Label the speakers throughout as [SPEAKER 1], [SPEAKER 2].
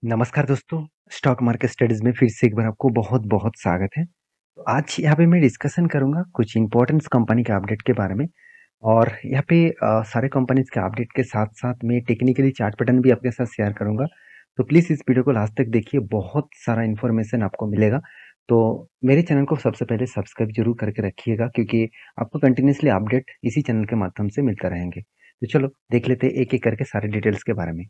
[SPEAKER 1] नमस्कार दोस्तों, stock market studies में फिर से एक बार आपको बहुत-बहुत स्वागत है। तो आज यहाँ पे मैं डिस्कशन करूँगा कुछ इम्पोर्टेंट्स कंपनी के अपडेट के बारे में और यहाँ पे सारे कंपनीज़ के अपडेट के साथ-साथ मैं टेक्निकली चार्ट पैटर्न भी आपके साथ शेयर करूँगा। तो प्लीज़ इस वीडियो को लास्ट तक देखिए, बहुत सारा इन्फॉर्मेशन आपको मिलेगा। तो मेरे चैनल को सबसे पहले सब्सक्राइब ज़रूर करके रखिएगा क्योंकि आपको कंटिन्यूअसली अपडेट इसी चैनल के माध्यम से मिलते रहेंगे। तो चलो देख लेते हैं एक-एक करके सारे डिटेल्स के बारे में।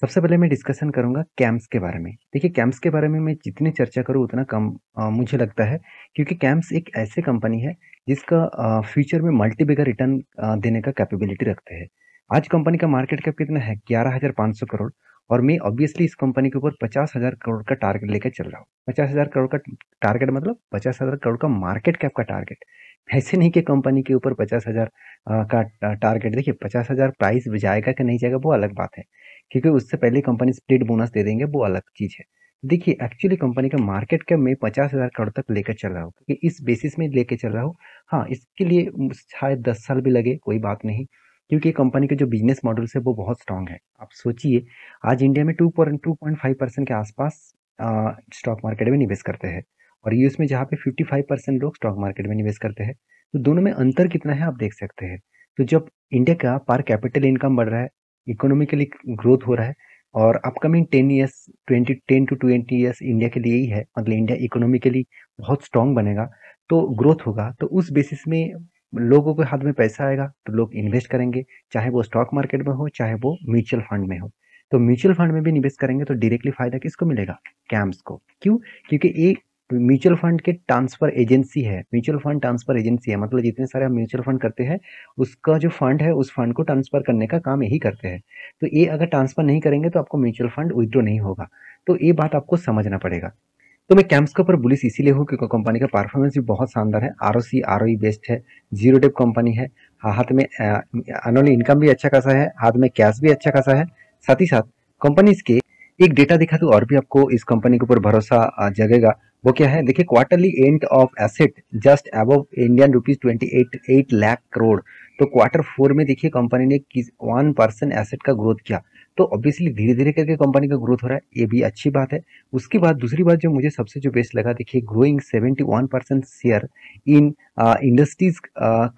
[SPEAKER 1] सबसे पहले मैं डिस्कशन करूँगा कैम्स के बारे में। देखिए कैम्स के बारे में मैं जितनी चर्चा करूँ उतना कम मुझे लगता है क्योंकि कैम्स एक ऐसी कंपनी है जिसका फ्यूचर में मल्टी बिगर रिटर्न देने का कैपेबिलिटी रखते हैं। आज कंपनी का मार्केट कैप कितना है? 11,500 करोड़ और मैं ऑब्वियसली इस कंपनी के ऊपर 50,000 करोड़ का टारगेट लेकर चल रहा हूँ। 50,000 करोड़ का टारगेट मतलब 50,000 करोड़ का मार्केट कैप का टारगेट। ऐसे नहीं कि कंपनी के ऊपर 50,000 का टारगेट। देखिए 50,000 प्राइस जाएगा कि नहीं जाएगा वो अलग बात है। क्योंकि उससे पहले कंपनी स्प्लिट बोनस दे देंगे वो अलग चीज़ है। देखिए एक्चुअली कंपनी का मार्केट कैप मैं 50,000 करोड़ तक लेकर चल रहा हूँ क्योंकि इस बेसिस में लेके चल रहा हूँ। हाँ, इसके लिए शायद 10 साल भी लगे कोई बात नहीं क्योंकि कंपनी के जो बिजनेस मॉडल्स है वो बहुत स्ट्रांग है। आप सोचिए आज इंडिया में 2.5% के आसपास स्टॉक मार्केट में निवेश करते हैं और यूएस में जहाँ पे 55% लोग स्टॉक मार्केट में निवेश करते हैं। तो दोनों में अंतर कितना है आप देख सकते हैं। तो जब इंडिया का पर कैपिटल इनकम बढ़ रहा है, इकोनॉमिकली ग्रोथ हो रहा है और upcoming 10 years 10 to 20 years India के लिए ही है, मतलब इंडिया इकोनॉमिकली बहुत स्ट्रांग बनेगा तो ग्रोथ होगा। तो उस बेसिस में लोगों के हाथ में पैसा आएगा तो लोग इन्वेस्ट करेंगे, चाहे वो स्टॉक मार्केट में हो चाहे वो म्यूचुअल फंड में हो। तो म्यूचुअल फंड में भी निवेश करेंगे तो डायरेक्टली फायदा किसको मिलेगा? कैम्स को। क्यों? क्योंकि एक म्यूचुअल फंड के ट्रांसफर एजेंसी है। म्यूचुअल फंड ट्रांसफर एजेंसी है, मतलब जितने सारे हम म्यूचुअल फंड करते हैं उसका जो फंड है उस फंड को ट्रांसफर करने का काम यही करते हैं। तो ये अगर ट्रांसफर नहीं करेंगे तो आपको म्यूचुअल फंड विथड्रॉ नहीं होगा। तो ये बात आपको समझना पड़ेगा। तो मैं कैम्स के ऊपर बुलिश इसीलिए हूँ क्योंकि कंपनी का परफॉर्मेंस भी बहुत शानदार है। आरओसी आरओई बेस्ड है, जीरो डेप कंपनी है। हाथ में एनुअल इनकम भी अच्छा खासा है, हाथ में कैश भी अच्छा खासा है। साथ ही साथ कंपनी के एक डेटा दिखा तो और भी आपको इस कंपनी के ऊपर भरोसा जगेगा। वो क्या है? देखिए quarterly end of asset just above Indian rupees 28 lakh crore. तो क्वार्टर 4 में देखिए कंपनी ने किस 1% एसेट का ग्रोथ किया। तो ऑब्वियसली धीरे धीरे करके कंपनी का ग्रोथ हो रहा है, ये भी अच्छी बात है। उसके बाद दूसरी बात जो मुझे सबसे जो बेस्ट लगा, देखिए growing 71% share in industries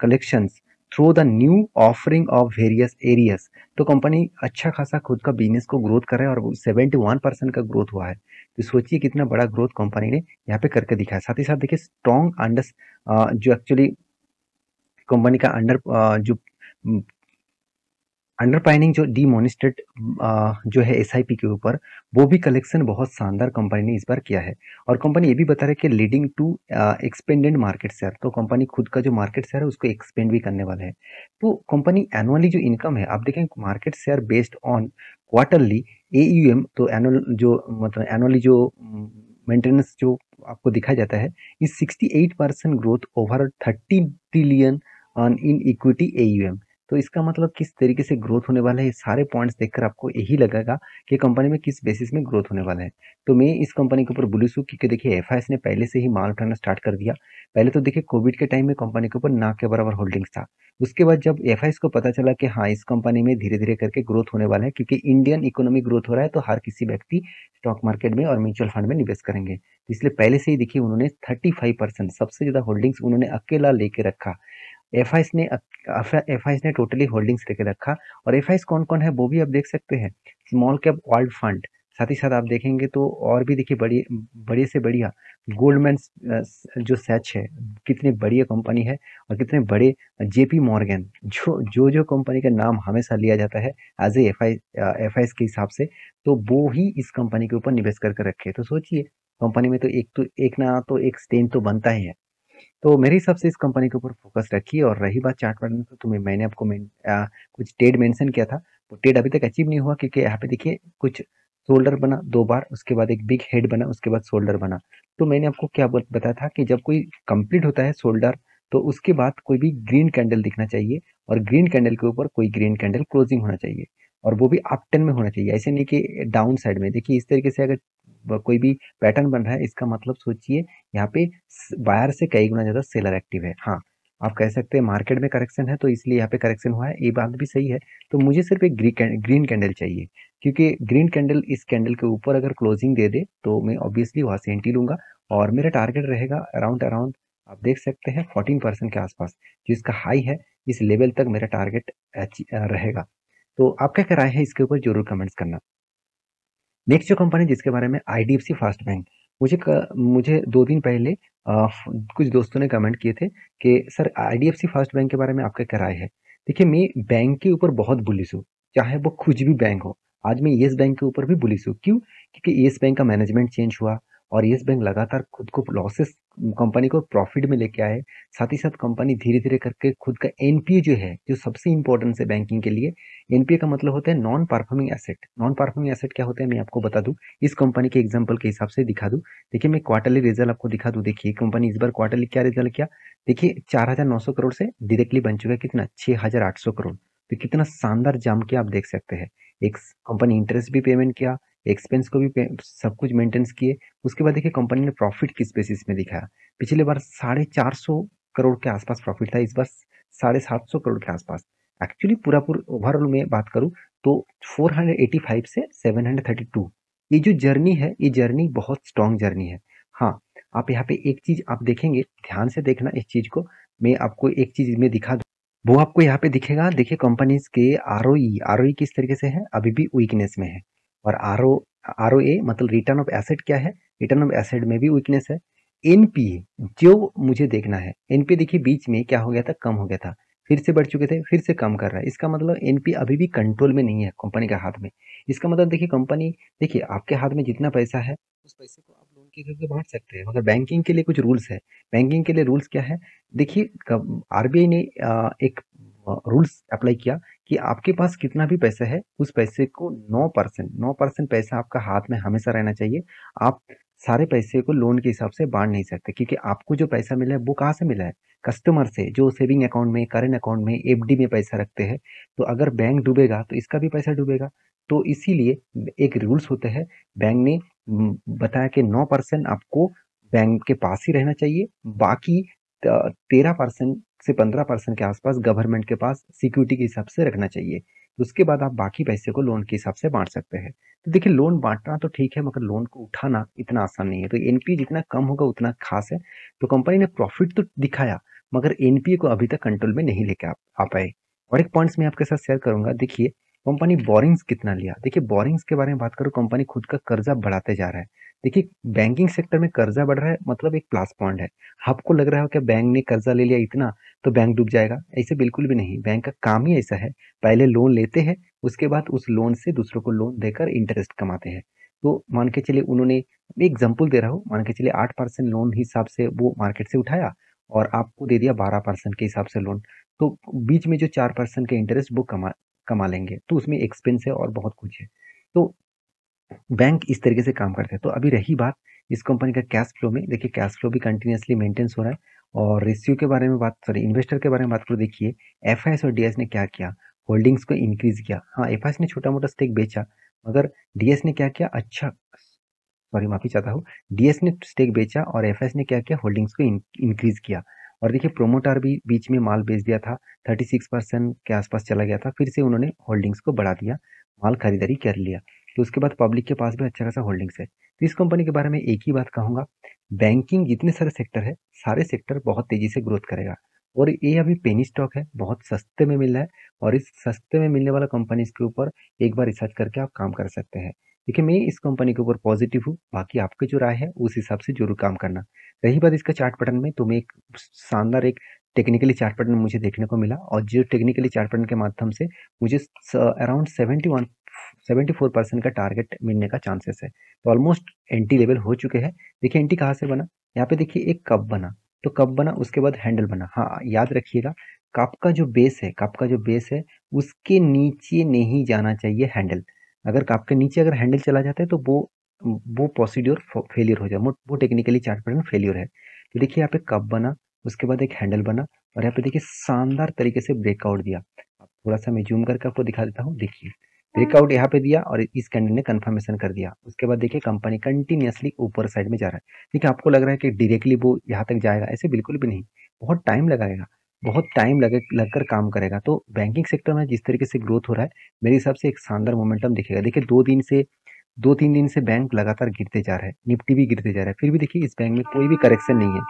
[SPEAKER 1] collections through the new offering of various areas. तो कंपनी अच्छा खासा खुद का बिजनेस को ग्रोथ कर रहा है और 71% का ग्रोथ हुआ है। तो सोचिए कितना बड़ा ग्रोथ कंपनी ने यहाँ पे करके दिखाया। साथ ही साथ देखिए स्ट्रॉन्ग अंडर जो एक्चुअली कंपनी का जो अंडरपाइनिंग जो डीमोनिस्ट्रेट जो है एसआईपी के ऊपर, वो भी कलेक्शन बहुत शानदार कंपनी ने इस बार किया है। और कंपनी ये भी बता रही है कि leading to expanded market share. तो कंपनी खुद का जो मार्केट शेयर है उसको एक्सपेंड भी करने वाला है। तो कंपनी एनुअली जो इनकम है आप देखें, market share based on quarterly AUM, तो एनुअल जो मतलब एनुअली जो मेंटेनेंस जो आपको दिखा जाता है इस 68% growth over 30 trillion on in equity AUM. तो इसका मतलब किस तरीके से ग्रोथ होने वाला है, ये सारे पॉइंट्स देखकर आपको यही लगेगा कि कंपनी में किस बेसिस में ग्रोथ होने वाला है। तो मैं इस कंपनी के ऊपर बुलिश हूँ क्योंकि देखिए एफआईएस ने पहले से ही माल उठाना स्टार्ट कर दिया। पहले तो देखिए कोविड के टाइम में कंपनी के ऊपर ना के बराबर होल्डिंग्स था। उसके बाद जब एफआईएस को पता चला कि हाँ इस कंपनी में धीरे धीरे करके ग्रोथ होने वाला है क्योंकि इंडियन इकोनॉमी ग्रोथ हो रहा है, तो हर किसी व्यक्ति स्टॉक मार्केट में और म्यूचुअल फंड में निवेश करेंगे। तो इसलिए पहले से ही देखिए उन्होंने 35% सबसे ज्यादा होल्डिंग्स उन्होंने अकेला लेके रखा। एफआईएस ने टोटली होल्डिंग्स लेके रखा। और एफआईएस कौन कौन है वो भी आप देख सकते हैं। स्मॉल कैप वर्ल्ड फंड, साथ ही साथ आप देखेंगे तो और भी देखिए बड़ी बड़े से बढ़िया गोल्डमैन जो सैच है, कितनी बढ़िया कंपनी है। और कितने बड़े जेपी मॉर्गन, जो कंपनी का नाम हमेशा लिया जाता है एज ए एफआईएस के हिसाब से, तो वो ही इस कंपनी के ऊपर निवेश करके रखे। तो सोचिए कंपनी में तो एक ना तो एक स्टेन तो बनता ही है। तो मेरे हिसाब से इस कंपनी के ऊपर फोकस रखिए। और रही बात चार्ट पैटर्न की, तो मैंने आपको कुछ ट्रेड मेंशन किया था, वो ट्रेड अभी तक अचीव नहीं हुआ क्योंकि यहाँ पे देखिए कुछ शोल्डर बना 2 बार, उसके बाद एक बिग हेड बना, उसके बाद शोल्डर बना। तो मैंने आपको क्या बताया था कि जब कोई कंप्लीट होता है शोल्डर तो उसके बाद कोई भी ग्रीन कैंडल दिखना चाहिए और ग्रीन कैंडल के ऊपर कोई ग्रीन कैंडल क्लोजिंग होना चाहिए और वो भी अप टेन में होना चाहिए। ऐसे नहीं कि डाउन साइड में। देखिए इस तरीके से अगर कोई भी पैटर्न बन रहा है इसका मतलब सोचिए यहाँ पे बायर से कई गुना ज्यादा सेलर एक्टिव है। हाँ, आप कह सकते हैं मार्केट में करेक्शन है तो इसलिए यहाँ पे करेक्शन हुआ है, ये बात भी सही है। तो मुझे सिर्फ एक ग्रीन कैंडल चाहिए। क्योंकि ग्रीन कैंडल इस कैंडल के ऊपर अगर क्लोजिंग दे दे तो मैं ऑब्वियसली वहां से एंट्री लूंगा और मेरा टारगेट रहेगा अराउंड अराउंड आप देख सकते हैं 14% के आसपास, जो इसका हाई है इस लेवल तक मेरा टारगेट रहेगा। तो आपका क्या राय है इसके ऊपर जरूर कमेंट्स करना। नेक्स्ट जो कंपनी जिसके बारे में आईडीएफसी फर्स्ट बैंक, मुझे 2 दिन पहले कुछ दोस्तों ने कमेंट किए थे कि सर आईडीएफसी फर्स्ट बैंक के बारे में आपका क्या राय है। देखिए मैं बैंक के ऊपर बहुत बुलिश हूँ, चाहे वो कुछ भी बैंक हो। आज मैं येस बैंक के ऊपर भी बुलिश हूँ, क्यों? क्योंकि येस बैंक का मैनेजमेंट चेंज हुआ और येस बैंक लगातार खुद को लॉसेस, कंपनी को प्रॉफिट में लेके आए। साथ ही साथ कंपनी धीरे धीरे करके खुद का एनपीए जो है, जो सबसे इंपॉर्टेंट है बैंकिंग के लिए, एनपीए का मतलब होता है non performing asset. Non performing asset क्या होता है मैं आपको बता दूं, इस कंपनी के एग्जांपल के हिसाब से दिखा दूं। देखिए मैं क्वार्टरली रिजल्ट आपको दिखा दूं। देखिए कंपनी इस बार क्वार्टरली क्या रिजल्ट किया, देखिए 4,900 करोड़ से डायरेक्टली बन चुका है कितना, 6,800 करोड़। तो कितना शानदार जम के आप देख सकते हैं। एक कंपनी इंटरेस्ट भी पेमेंट किया, एक्सपेंस को भी सब कुछ मेंटेन्स किए। उसके बाद देखिए कंपनी ने प्रॉफिट किस बेसिस में दिखाया। पिछले बार 450 करोड़ के आसपास प्रॉफिट था, इस बार 750 करोड़ के आसपास। एक्चुअली पूरा ओवरऑल में बात करूं तो 485 से 732, ये जो जर्नी है ये जर्नी बहुत स्ट्रॉन्ग जर्नी है। हाँ, आप यहाँ पे एक चीज आप देखेंगे, ध्यान से देखना इस चीज को। मैं आपको एक चीज में दिखा दूं, वो आपको यहाँ पे दिखेगा। देखिए कंपनीज के आरओई, आरओई किस तरीके से है, अभी भी वीकनेस में है। और आरओए मतलब रिटर्न ऑफ एसेट क्या है, रिटर्न ऑफ एसेट में भी वीकनेस है। एनपीए जो मुझे देखना है, एनपीए देखिए बीच में क्या हो गया था, कम हो गया था, फिर से बढ़ चुके थे, फिर से कम कर रहा है। इसका मतलब एनपी अभी भी कंट्रोल में नहीं है कंपनी के हाथ में। इसका मतलब देखिए कंपनी, देखिए आपके हाथ में जितना पैसा है उस पैसे को आप लोन के करके बांट सकते हैं, मगर बैंकिंग के लिए कुछ रूल्स है। बैंकिंग के लिए रूल्स क्या है, देखिए आरबीआई ने एक रूल्स अप्लाई किया कि आपके पास कितना भी पैसा है उस पैसे को 9% पैसा आपका हाथ में हमेशा रहना चाहिए। आप सारे पैसे को लोन के हिसाब से बांट नहीं सकते, क्योंकि आपको जो पैसा मिला है वो कहाँ से मिला है, कस्टमर से, जो सेविंग अकाउंट में, करंट अकाउंट में, एफडी में पैसा रखते हैं। तो अगर बैंक डूबेगा तो इसका भी पैसा डूबेगा। तो इसीलिए एक रूल्स होते हैं। बैंक ने बताया कि 9% आपको बैंक के पास ही रहना चाहिए, बाकी 13% से 15% के आसपास गवर्नमेंट के पास सिक्योरिटी के हिसाब से रखना चाहिए। उसके बाद आप बाकी पैसे को लोन के हिसाब से बांट सकते हैं। तो देखिए लोन बांटना तो ठीक है, मगर लोन को उठाना इतना आसान नहीं है। तो एनपीए जितना कम होगा उतना खास है। तो कंपनी ने प्रॉफिट तो दिखाया, मगर एनपीए को अभी तक कंट्रोल में नहीं लेके आ पाए। और एक पॉइंट्स मैं आपके साथ शेयर करूंगा। देखिए कंपनी बोरिंग्स कितना लिया, देखिए बोरिंग्स के बारे में बात करूं, कंपनी खुद का कर्जा बढ़ाते जा रहा है। देखिए बैंकिंग सेक्टर में कर्जा बढ़ रहा है मतलब एक प्लस पॉइंट है। आपको लग रहा है कि बैंक ने कर्जा ले लिया इतना तो बैंक डूब जाएगा, ऐसे बिल्कुल भी नहीं। बैंक का काम ही ऐसा है, पहले लोन लेते हैं, उसके बाद उस लोन से दूसरों को लोन देकर इंटरेस्ट कमाते हैं। तो मान के चलिए उन्होंने, मैं एग्जाम्पल दे रहा हूँ, मान के चलिए 8% लोन हिसाब से वो मार्केट से उठाया और आपको दे दिया 12% के हिसाब से लोन। तो बीच में जो 4% के इंटरेस्ट वो कमा कमा लेंगे, तो उसमें एक्सपेंस है और बहुत कुछ है। तो बैंक इस तरीके से काम करते हैं। तो अभी रही बात इस कंपनी का कैश फ्लो में, देखिए कैश फ्लो भी कंटिन्यूसली मेंटेन्स हो रहा है। और रेशियो के बारे में बात, सॉरी इन्वेस्टर के बारे में बात करो। देखिए एफआईएस और डीएस ने क्या किया, होल्डिंग्स को इंक्रीज किया। हाँ एफआईएस ने छोटा मोटा स्टेक बेचा, मगर डीएस ने क्या किया, अच्छा सॉरी माफी चाहता हूँ, डीएस ने स्टेक बेचा और एफएस ने क्या किया, होल्डिंग्स को इंक्रीज किया। और देखिए प्रोमोटर भी बीच में माल बेच दिया था, 36% के आसपास चला गया था, फिर से उन्होंने होल्डिंग्स को बढ़ा दिया, माल खरीदारी कर लिया। तो उसके बाद पब्लिक के पास भी अच्छा खासा होल्डिंग्स है। तो इस कंपनी के बारे में एक ही बात कहूंगा, बैंकिंग जितने सारे सेक्टर है, सारे सेक्टर बहुत तेजी से ग्रोथ करेगा। और ये अभी पेनी स्टॉक है, बहुत सस्ते में मिल रहा है। और इस सस्ते में मिलने वाला कंपनी के ऊपर एक बार रिसर्च करके आप काम कर सकते हैं। देखिए मैं इस कंपनी के ऊपर पॉजिटिव हूँ, बाकी आपकी जो राय है उस हिसाब से जरूर काम करना। रही बात इसका चार्ट पैटर्न में, तो मैं एक शानदार एक टेक्निकली चार्ट पैटर्न मुझे देखने को मिला, और जो टेक्निकली चार्ट पैटर्न के माध्यम से मुझे अराउंड 74% का टारगेट मिलने का चांसेस है। तो ऑलमोस्ट एंटी लेवल हो चुके हैं। देखिए एंटी कहाँ से बना, यहाँ पे देखिए एक कप बना, तो कप बना उसके बाद हैंडल बना। हाँ याद रखिएगा, कप का जो बेस है, कप का जो बेस है उसके नीचे नहीं जाना चाहिए हैंडल। अगर आपके नीचे अगर हैंडल चला जाता है तो वो प्रोसीड्योर फेलियर हो जाए, वो टेक्निकली चार्ट पैटर्न फेलियर है। तो देखिए यहाँ पे कप बना, उसके बाद एक हैंडल बना, और यहाँ पे देखिए शानदार तरीके से ब्रेकआउट दिया। अब थोड़ा सा मैं जूम करके आपको दिखा देता हूँ। देखिए ब्रेकआउट यहाँ पे दिया और इस कैंडल ने कंफर्मेशन कर दिया। उसके बाद देखिए कंपनी कंटिन्यूअसली ऊपर साइड में जा रहा है। देखिए आपको लग रहा है कि डायरेक्टली वो यहाँ तक जाएगा, ऐसे बिल्कुल भी नहीं, बहुत टाइम लगाएगा। बहुत टाइम लगकर काम करेगा। तो बैंकिंग सेक्टर में जिस तरीके से ग्रोथ हो रहा है, मेरे हिसाब से एक शानदार मोमेंटम दिखेगा। देखिए 2-3 दिन से बैंक लगातार गिरते जा रहा है, निफ्टी भी गिरते जा रहा है, फिर भी देखिए इस बैंक में कोई भी करेक्शन नहीं है।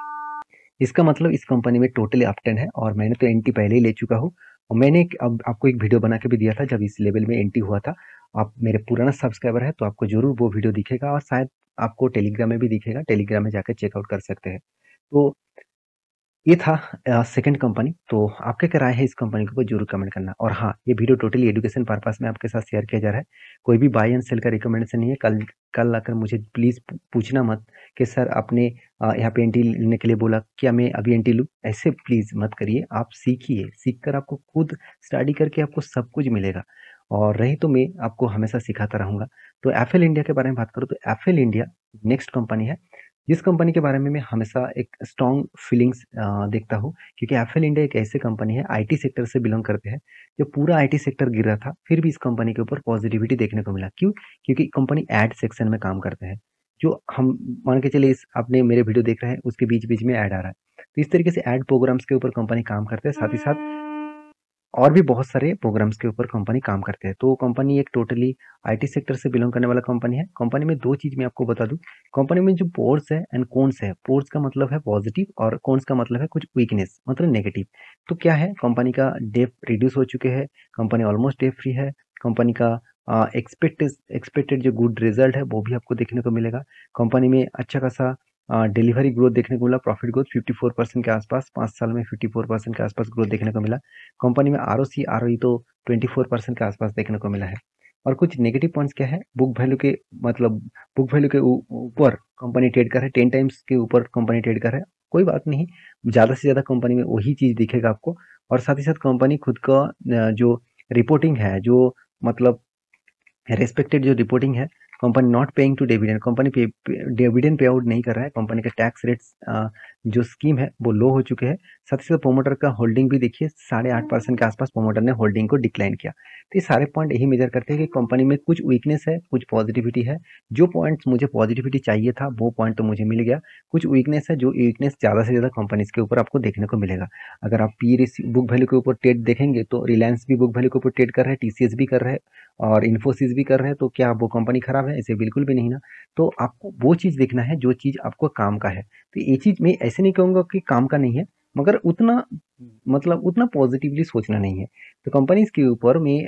[SPEAKER 1] इसका मतलब इस कंपनी में टोटली अपटर्न है और मैंने तो एंटी पहले ही ले चुका हूँ। और मैंने अब आपको एक वीडियो बना के भी दिया था जब इस लेवल में एंट्री हुआ था। आप मेरे पुराना सब्सक्राइबर है तो आपको जरूर वो वीडियो दिखेगा और शायद आपको टेलीग्राम में भी दिखेगा, टेलीग्राम में जाकर चेकआउट कर सकते हैं। तो ये था सेकंड कंपनी। तो आपके क्या राय है इस कंपनी के ऊपर जरूर कमेंट करना। और हाँ, ये वीडियो टोटली एजुकेशन पर्पस में आपके साथ शेयर किया जा रहा है, कोई भी बाय एंड सेल का रिकमेंडेशन नहीं है। कल कल आकर मुझे प्लीज पूछना मत कि सर आपने यहाँ पे एंट्री लेने के लिए बोला, क्या मैं अभी एंट्री लूँ? ऐसे प्लीज मत करिए। आप सीखिए, सीख कर आपको खुद स्टडी करके आपको सब कुछ मिलेगा। और रही तो मैं आपको हमेशा सिखाता रहूंगा। तो एफएल इंडिया के बारे में बात करूँ तो एफएल इंडिया नेक्स्ट कंपनी है जिस कंपनी के बारे में मैं हमेशा एक स्ट्रॉन्ग फीलिंग्स देखता हूँ, क्योंकि एफएल इंडिया एक ऐसी कंपनी है, आईटी सेक्टर से बिलोंग करते हैं। जब पूरा आईटी सेक्टर गिर रहा था फिर भी इस कंपनी के ऊपर पॉजिटिविटी देखने को मिला। क्यों? क्योंकि कंपनी एड सेक्शन में काम करते हैं। जो हम मान के चले, इस आपने मेरे वीडियो देख रहे हैं उसके बीच बीच में ऐड आ रहा है, तो इस तरीके से ऐड प्रोग्राम्स के ऊपर कंपनी काम करते हैं। साथ ही साथ और भी बहुत सारे प्रोग्राम्स के ऊपर कंपनी काम करते हैं। तो कंपनी एक टोटली आईटी सेक्टर से बिलोंग करने वाला कंपनी है। कंपनी में दो चीज मैं आपको बता दूं, कंपनी में जो पोर्स है एंड कॉन्स है, पोर्स का मतलब है पॉजिटिव और कॉन्स का मतलब है कुछ वीकनेस, मतलब नेगेटिव। तो क्या है, कंपनी का डेप रिड्यूस हो चुके हैं, कंपनी ऑलमोस्ट डेप फ्री है। कंपनी का एक्सपेक्टेड जो गुड रिजल्ट है वो भी आपको देखने को मिलेगा। कंपनी में अच्छा खासा डिलीवरी ग्रोथ देखने को मिला, प्रॉफिट ग्रोथ 54% के आसपास, 5 साल में 54% के आसपास ग्रोथ देखने को मिला। कंपनी में आरओसी आरओई तो 24% के आसपास देखने को मिला है। और कुछ नेगेटिव पॉइंट्स क्या है, बुक वैल्यू के मतलब बुक वैल्यू के ऊपर कंपनी ट्रेड कर रहा है, 10 टाइम्स के ऊपर कंपनी ट्रेड कर रहा है। कोई बात नहीं, ज़्यादा से ज़्यादा कंपनी में वही चीज़ दिखेगा आपको। और साथ ही साथ कंपनी खुद का जो रिपोर्टिंग है, जो मतलब रेस्पेक्टेड जो रिपोर्टिंग है, company not paying to dividend, company dividend pay out नहीं कर रहा है। कंपनी का टैक्स रेट्स जो स्कीम है वो लो हो चुके हैं। साथ ही साथ प्रोमोटर का होल्डिंग भी देखिए 8.5% के आसपास प्रोमोटर ने होल्डिंग को डिक्लाइन किया। तो ये सारे पॉइंट यही मेजर करते हैं कि कंपनी में कुछ वीकनेस है, कुछ पॉजिटिविटी है। जो पॉइंट्स मुझे पॉजिटिविटी चाहिए था वो पॉइंट तो मुझे मिल गया। कुछ वीकनेस है, जो वीकनेस ज़्यादा से ज़्यादा कंपनीज के ऊपर आपको देखने को मिलेगा। अगर आप पी बुक वैल्यू के ऊपर ट्रेड देखेंगे तो रिलायंस भी बुक वैल्यू के ऊपर ट्रेड कर रहा है, टीसीएस भी कर रहा है और इन्फोसिस भी कर रहे हैं। तो क्या वो कंपनी खराब है? ऐसे बिल्कुल भी नहीं ना। तो आपको वो चीज़ देखना है जो चीज़ आपको काम का है। तो ये चीज़ मैं ऐसे नहीं कहूँगा कि काम का नहीं है, मगर उतना मतलब उतना पॉजिटिवली सोचना नहीं है। तो कंपनीज के ऊपर मैं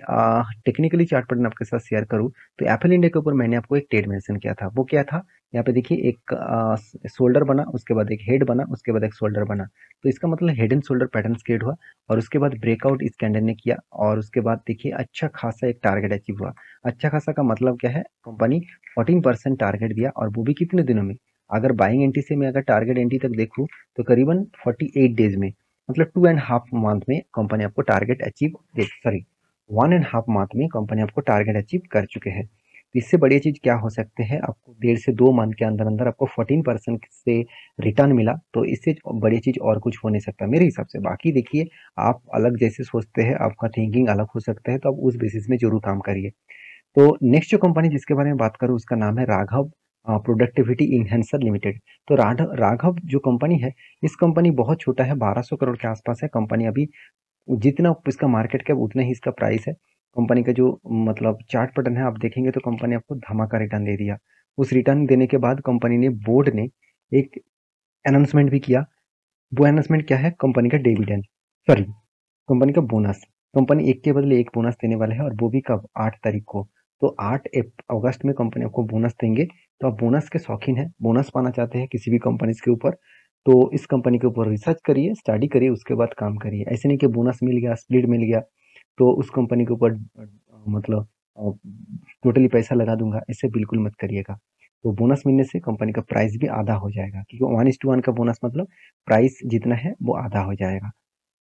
[SPEAKER 1] टेक्निकली चार्ट पैटर्न आपके साथ शेयर करूँ तो एप्पल इंडिया के ऊपर मैंने आपको एक ट्रेड मेंशन किया था। वो क्या था? यहाँ पे देखिए एक शोल्डर बना, उसके बाद एक हेड बना, उसके बाद एक शोल्डर बना। तो इसका मतलब head and shoulder pattern create हुआ और उसके बाद ब्रेकआउट इस कैंडल ने किया और उसके बाद देखिए अच्छा खासा एक टारगेट अचीव हुआ। अच्छा खासा का मतलब क्या है, कंपनी 14% टारगेट दिया और वो भी कितने दिनों में? अगर बाइंग एंट्री से मैं अगर टारगेट एंट्री तक देखूँ तो करीबन 48 डेज में, मतलब 2.5 मंथ में कंपनी आपको टारगेट अचीव, सॉरी 1.5 मंथ में कंपनी आपको टारगेट अचीव कर चुके हैं। तो इससे बढ़िया चीज क्या हो सकते हैं, आपको 1.5 से 2 मंथ के अंदर अंदर आपको 14% से रिटर्न मिला। तो इससे बढ़िया चीज और कुछ हो नहीं सकता मेरे हिसाब से। बाकी देखिए, आप अलग जैसे सोचते हैं, आपका थिंकिंग अलग हो सकता है, तो आप उस बेसिस में जरूर काम करिए। तो नेक्स्ट जो कंपनी जिसके बारे में बात करूँ उसका नाम है राघव प्रोडक्टिविटी इनहेंसर लिमिटेड। तो राघव जो कंपनी है, इस कंपनी बहुत छोटा है, 1200 करोड़ के आसपास है कंपनी। अभी जितना इसका मार्केट कैप उतना ही इसका प्राइस है। कंपनी का जो मतलब चार्ट पैटर्न है आप देखेंगे तो कंपनी आपको धमाका रिटर्न दे दिया। उस रिटर्न देने के बाद कंपनी ने, बोर्ड ने एक अनाउंसमेंट भी किया। वो अनाउंसमेंट क्या है? कंपनी का डिविडेंड, सॉरी कंपनी का बोनस। कंपनी एक के बदले एक बोनस देने वाले हैं और वो भी कब? 8 तारीख को। तो 8 अगस्त में कंपनी आपको बोनस देंगे। तो आप बोनस के शौकीन हैं, बोनस पाना चाहते हैं किसी भी कंपनीज के ऊपर, तो इस कंपनी के ऊपर रिसर्च करिए, स्टडी करिए, उसके बाद काम करिए। ऐसे नहीं कि बोनस मिल गया, स्प्लिट मिल गया तो उस कंपनी के ऊपर मतलब टोटली पैसा लगा दूंगा, ऐसे बिल्कुल मत करिएगा। तो बोनस मिलने से कंपनी का प्राइस भी आधा हो जाएगा, क्योंकि 1:1 का बोनस मतलब प्राइस जितना है वो आधा हो जाएगा।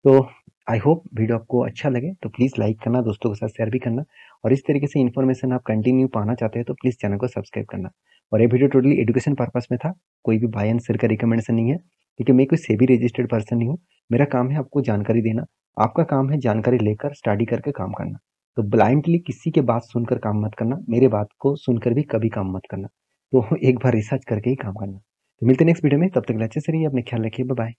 [SPEAKER 1] तो आई होप वीडियो आपको अच्छा लगे, तो प्लीज़ लाइक करना, दोस्तों के साथ शेयर भी करना। और इस तरीके से इन्फॉर्मेशन आप कंटिन्यू पाना चाहते हैं तो प्लीज़ चैनल को सब्सक्राइब करना। और ये वीडियो टोटली एजुकेशन पर्पस में था, कोई भी बाय एंड सेल का रिकमेंडेशन नहीं है, क्योंकि मैं कोई सेबी रजिस्टर्ड पर्सन नहीं हूँ। मेरा काम है आपको जानकारी देना, आपका काम है जानकारी लेकर स्टडी करके काम करना। तो ब्लाइंडली किसी के बात सुनकर काम मत करना, मेरे बात को सुनकर भी कभी काम मत करना। तो एक बार रिसर्च करके ही काम करना। तो मिलते हैं नेक्स्ट वीडियो में, तब तक के लिए अच्छे से रहिए, अपने ख्याल रखिए, बाय बाय।